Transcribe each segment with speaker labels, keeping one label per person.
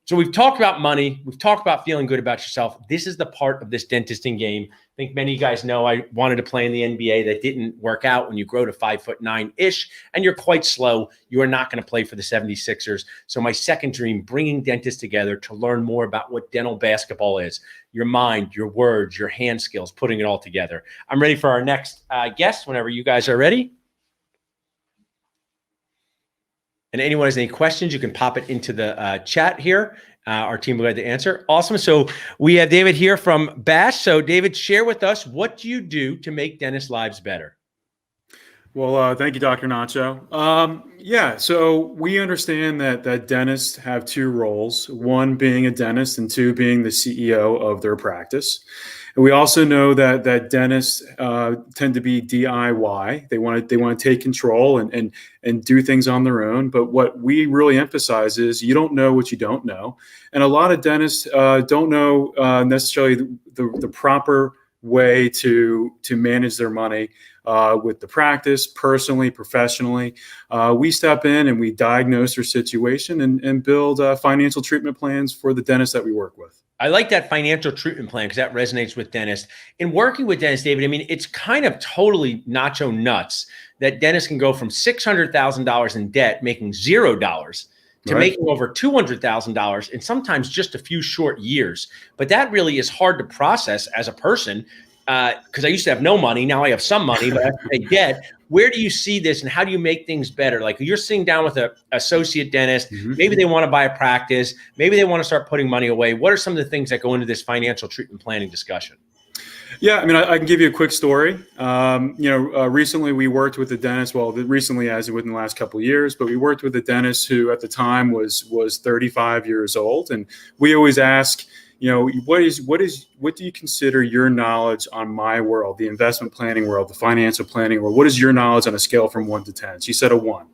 Speaker 1: So we've talked about money. We've talked about feeling good about yourself. This is the part of this dentisting game. I think many of you guys know I wanted to play in the NBA. That didn't work out. When you grow to 5'9" and you're quite slow, you are not going to play for the 76ers. So my second dream, bringing dentists together to learn more about what dental basketball is, your mind, your words, your hand skills, putting it all together. I'm ready for our next guest whenever you guys are ready. And anyone has any questions, you can pop it into the chat here. Our team will be glad to answer. Awesome. So we have David here from Bash. So David, share with us, what do you do to make dentists' lives better?
Speaker 2: Well, thank you, Dr. Nacho. Yeah, so we understand that dentists have two roles, one being a dentist and two being the CEO of their practice. And we also know that dentists tend to be DIY. They want to take control and do things on their own. But what we really emphasize is you don't know what you don't know. And a lot of dentists don't know necessarily the proper way to manage their money with the practice, personally, professionally. We step in and we diagnose their situation and build financial treatment plans for the dentists that we work with.
Speaker 1: I like that financial treatment plan because that resonates with dentists. In working with dentists, David, I mean, it's kind of totally nacho nuts that dentists can go from $600,000 in debt, making $0 to making over $200,000 in sometimes just a few short years. But that really is hard to process as a person because I used to have no money. Now I have some money, but I have to pay debt. Where do you see this and how do you make things better? Like you're sitting down with an associate dentist, maybe they want to buy a practice, maybe they want to start putting money away. What are some of the things that go into this financial treatment planning discussion?
Speaker 2: Yeah, I mean, I can give you a quick story. Recently we worked with a dentist, recently as within the last couple of years, but we worked with a dentist who at the time was 35 years old. And we always ask, what do you consider your knowledge on my world, the investment planning world, the financial planning world? What is your knowledge on a scale from 1 to 10? She said a 1.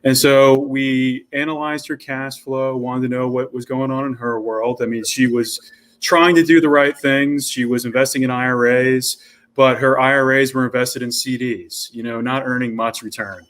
Speaker 2: And so we analyzed her cash flow, wanted to know what was going on in her world. I mean, she was trying to do the right things. She was investing in IRAs, but her IRAs were invested in CDs, not earning much return.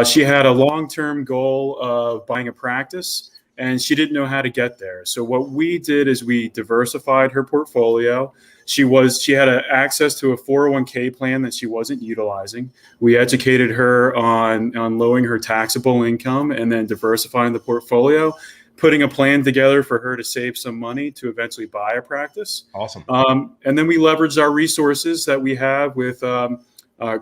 Speaker 2: She had a long-term goal of buying a practice, and she didn't know how to get there. So what we did is we diversified her portfolio. She had access to a 401k plan that she wasn't utilizing. We educated her on lowering her taxable income and then diversifying the portfolio, putting a plan together for her to save some money to eventually buy a practice.
Speaker 1: Awesome.
Speaker 2: And then we leveraged our resources that we have with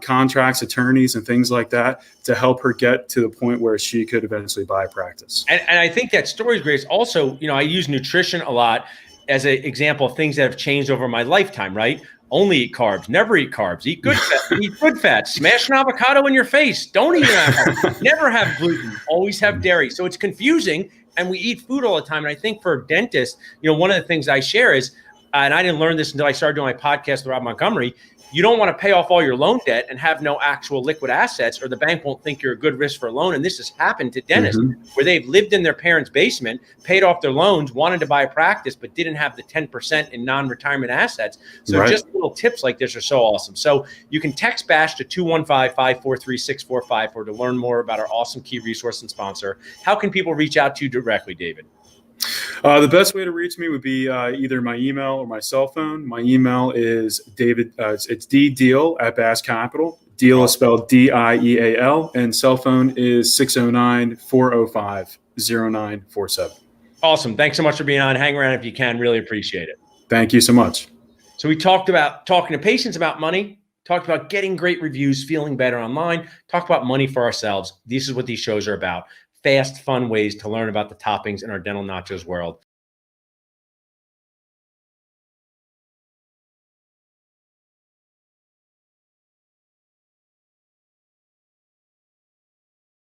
Speaker 2: contracts, attorneys, and things like that to help her get to the point where she could eventually buy a practice.
Speaker 1: And I think that story is great. It's also, I use nutrition a lot as an example of things that have changed over my lifetime, right? Only eat carbs, never eat carbs, eat good fat, eat good fat, smash an avocado in your face, don't eat an avocado, never have gluten, always have dairy. So it's confusing and we eat food all the time. And I think for dentists, one of the things I share is, and I didn't learn this until I started doing my podcast with Rob Montgomery, you don't want to pay off all your loan debt and have no actual liquid assets, or the bank won't think you're a good risk for a loan. And this has happened to dentists where they've lived in their parents' basement, paid off their loans, wanted to buy a practice, but didn't have the 10% in non-retirement assets. So just little tips like this are so awesome. So you can text BASH to 215-543-6454 to learn more about our awesome key resource and sponsor. How can people reach out to you directly, David?
Speaker 2: The best way to reach me would be either my email or my cell phone. My email is it's Dieal at Bass Capital. Dieal is spelled D-I-E-A-L, and cell phone is 609-405-0947.
Speaker 1: Awesome. Thanks so much for being on. Hang around if you can. Really appreciate it.
Speaker 2: Thank you so much.
Speaker 1: So we talked about talking to patients about money, talked about getting great reviews, feeling better online, talked about money for ourselves. This is what these shows are about. Fast, fun ways to learn about the toppings in our dental nachos world.